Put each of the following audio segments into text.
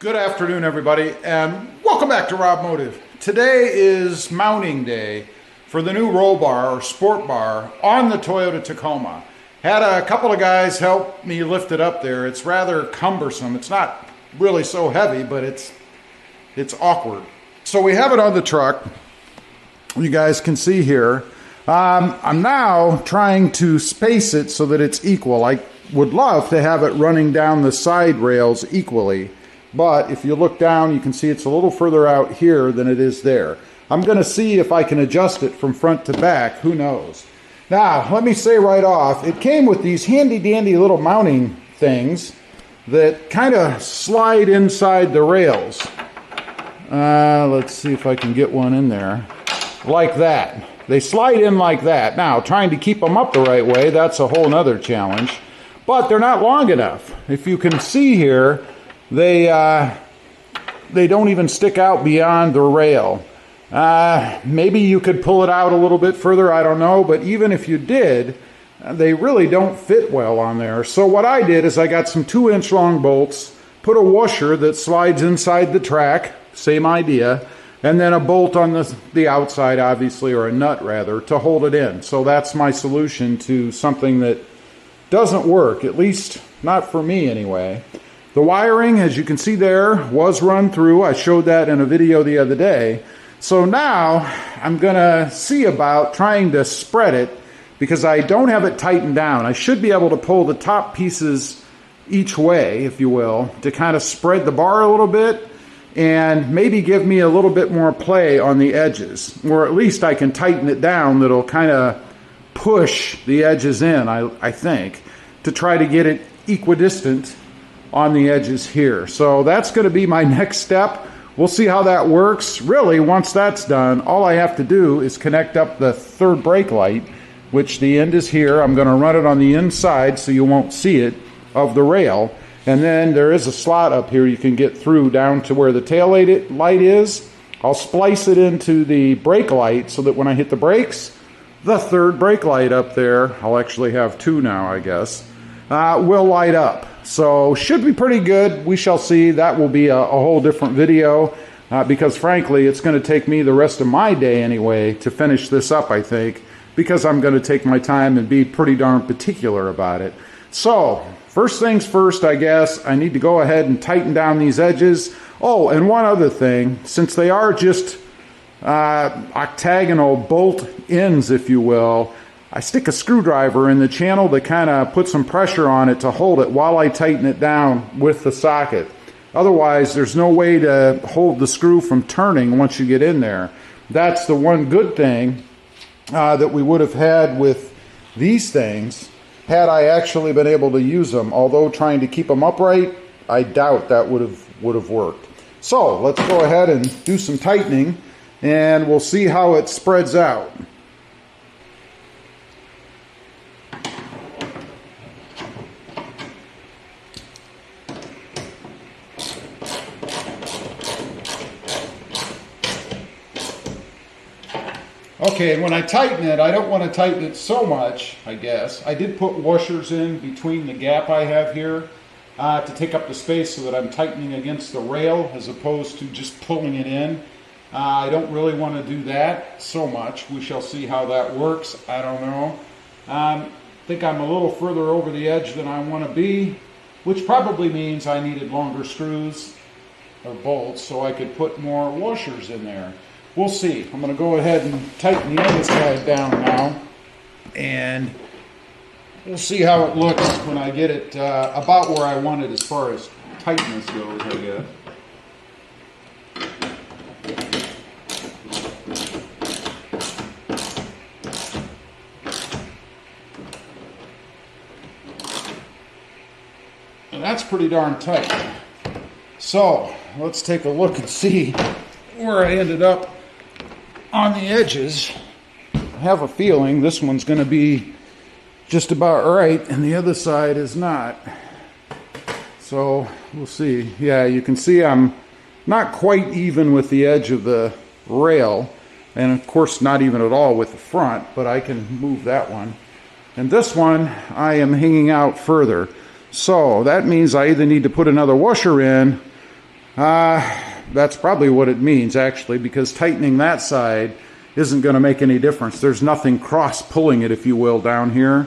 Good afternoon, everybody, and welcome back to RobMotive. Today is mounting day for the new roll bar or sport bar on the Toyota Tacoma. Had a couple of guys help me lift it up there. It's rather cumbersome. It's not really so heavy, but it's awkward. So we have it on the truck. You guys can see here. I'm now trying to space it so that it's equal. I would love to have it running down the side rails equally. But if you look down, you can see it's a little further out here than it is there. I'm going to see if I can adjust it from front to back. Who knows? Now, let me say right off, it came with these handy-dandy little mounting things that kind of slide inside the rails. Let's see if I can get one in there. Like that. They slide in like that. Now, trying to keep them up the right way, that's a whole nother challenge. But they're not long enough. If you can see here, they don't even stick out beyond the rail. Maybe you could pull it out a little bit further, I don't know, but even if you did, they really don't fit well on there. So what I did is I got some 2-inch long bolts, put a washer that slides inside the track, same idea, and then a bolt on the outside, obviously, or a nut rather, to hold it in. So that's my solution to something that doesn't work, at least not for me anyway. The wiring, as you can see there, was run through. I showed that in a video the other day. So now I'm going to see about trying to spread it because I don't have it tightened down. I should be able to pull the top pieces each way, if you will, to kind of spread the bar a little bit and maybe give me a little bit more play on the edges. Or at least I can tighten it down that'll kind of push the edges in, I think, to try to get it equidistant on the edges here. So that's going to be my next step. We'll see how that works. Really, once that's done, all I have to do is connect up the third brake light, which the end is here. I'm going to run it on the inside so you won't see it, of the rail. And then there is a slot up here you can get through down to where the tail light is. I'll splice it into the brake light so that when I hit the brakes, the third brake light up there, I'll actually have two now, I guess, will light up. So should be pretty good. We shall see. That will be a whole different video because frankly it's going to take me the rest of my day anyway to finish this up, I think, because I'm going to take my time and be pretty darn particular about it. So first things first, I guess I need to go ahead and tighten down these edges. Oh, and one other thing, since they are just octagonal bolt ends, if you will, I stick a screwdriver in the channel to kind of put some pressure on it to hold it while I tighten it down with the socket. Otherwise, there's no way to hold the screw from turning once you get in there. That's the one good thing that we would have had with these things had I actually been able to use them. Although trying to keep them upright, I doubt that would have worked. So let's go ahead and do some tightening and we'll see how it spreads out. Okay, and when I tighten it, I don't want to tighten it so much, I guess. I did put washers in between the gap I have here to take up the space so that I'm tightening against the rail as opposed to just pulling it in. I don't really want to do that so much. We shall see how that works. I don't know. I think I'm a little further over the edge than I want to be, which probably means I needed longer screws or bolts so I could put more washers in there. We'll see. I'm going to go ahead and tighten the other side down now, and we'll see how it looks when I get it about where I want it as far as tightness goes, I guess. And that's pretty darn tight. So let's take a look and see where I ended up on the edges. I have a feeling this one's going to be just about right and the other side is not. So we'll see. Yeah, you can see I'm not quite even with the edge of the rail, and of course not even at all with the front, but I can move that one. And this one I am hanging out further. So that means I either need to put another washer in That's probably what it means, actually, because tightening that side isn't going to make any difference. There's nothing cross-pulling it, if you will, down here.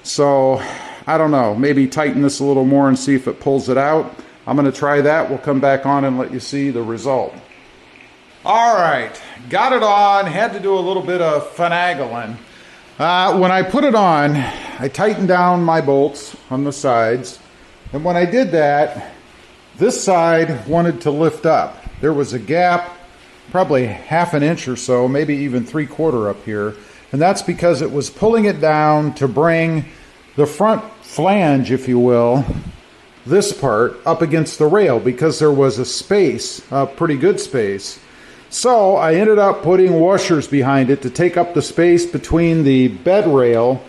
So, I don't know. Maybe tighten this a little more and see if it pulls it out. I'm going to try that. We'll come back on and let you see the result. All right, got it on. Had to do a little bit of finagling. When I put it on, I tightened down my bolts on the sides. And when I did that, this side wanted to lift up. There was a gap, probably 1/2 inch or so, maybe even 3/4 up here. And that's because it was pulling it down to bring the front flange, if you will, this part up against the rail, because there was a space, a pretty good space. So I ended up putting washers behind it to take up the space between the bed rail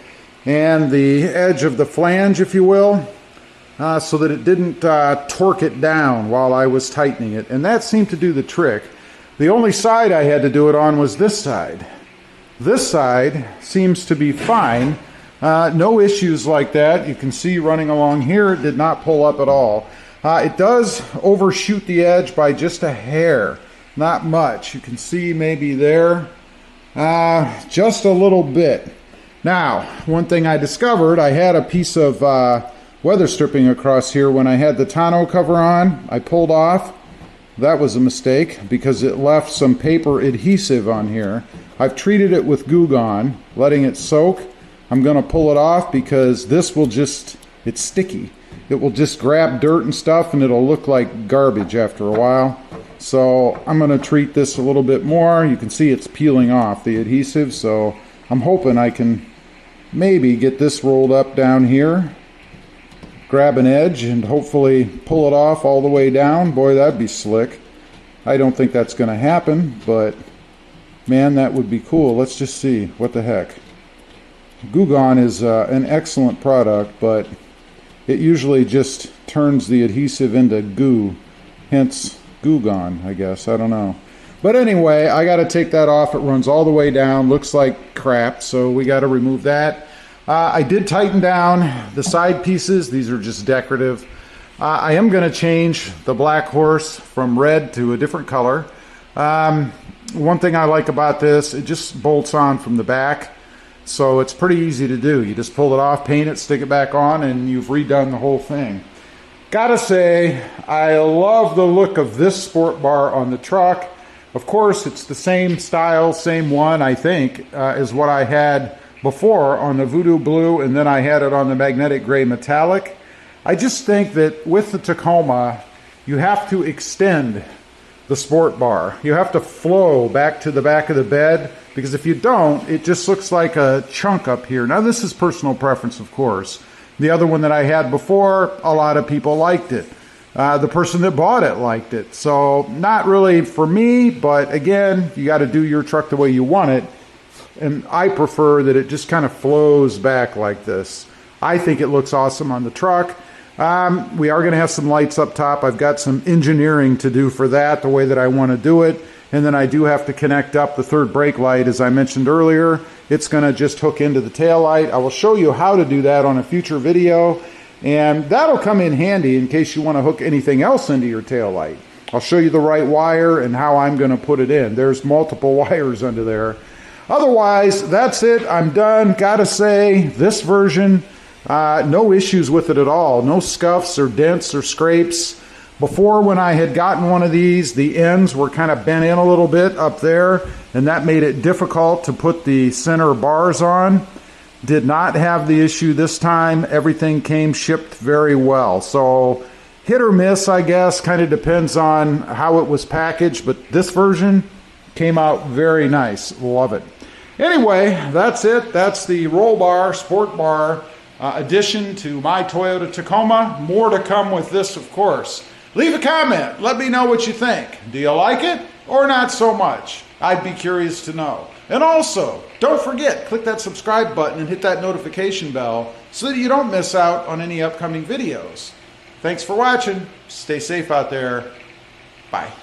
and the edge of the flange, if you will, so that it didn't torque it down while I was tightening it. And that seemed to do the trick. The only side I had to do it on was this side. This side seems to be fine. No issues like that. You can see running along here, it did not pull up at all. It does overshoot the edge by just a hair. Not much. You can see maybe there, just a little bit. Now, one thing I discovered, I had a piece of weather stripping across here when I had the tonneau cover on. I pulled off. That was a mistake because it left some paper adhesive on here. I've treated it with Goo Gone, letting it soak. I'm going to pull it off because this will just, it's sticky. It will just grab dirt and stuff and it'll look like garbage after a while. So I'm going to treat this a little bit more. You can see it's peeling off the adhesive, so I'm hoping I can maybe get this rolled up down here, grab an edge, and hopefully pull it off all the way down. Boy, that'd be slick. I don't think that's going to happen, but man, that would be cool. Let's just see. What the heck. Goo Gone is an excellent product, but it usually just turns the adhesive into goo, hence Goo Gone, I guess. I don't know. But anyway, I got to take that off. It runs all the way down. Looks like crap, so we got to remove that. I did tighten down the side pieces. These are just decorative. I am going to change the Black Horse from red to a different color. One thing I like about this, it just bolts on from the back. So it's pretty easy to do. You just pull it off, paint it, stick it back on, and you've redone the whole thing. Gotta say, I love the look of this sport bar on the truck. Of course, it's the same style, same one, I think, as what I had before on the Voodoo Blue, and then I had it on the Magnetic Gray Metallic. I just think that with the Tacoma, you have to extend the sport bar. You have to flow back to the back of the bed, because if you don't, it just looks like a chunk up here. Now, this is personal preference, of course. The other one that I had before, a lot of people liked it. The person that bought it liked it. So not really for me, but again, you got to do your truck the way you want it. And I prefer that it just kind of flows back like this. I think it looks awesome on the truck. We are going to have some lights up top. I've got some engineering to do for that, the way that I want to do it. And then I do have to connect up the third brake light, as I mentioned earlier. It's going to just hook into the tail light. I will show you how to do that on a future video. And that'll come in handy in case you want to hook anything else into your tail light. I'll show you the right wire and how I'm going to put it in. There's multiple wires under there. Otherwise, that's it. I'm done. Gotta say, this version, no issues with it at all. No scuffs or dents or scrapes. Before, when I had gotten one of these, the ends were kind of bent in a little bit up there, and that made it difficult to put the center bars on. Did not have the issue this time. Everything came shipped very well. So hit or miss, I guess, kind of depends on how it was packaged, but this version came out very nice. Love it. Anyway, that's it. That's the roll bar, sport bar addition to my Toyota Tacoma. More to come with this, of course. Leave a comment. Let me know what you think. Do you like it or not so much? I'd be curious to know. And also, don't forget, click that subscribe button and hit that notification bell so that you don't miss out on any upcoming videos. Thanks for watching. Stay safe out there. Bye.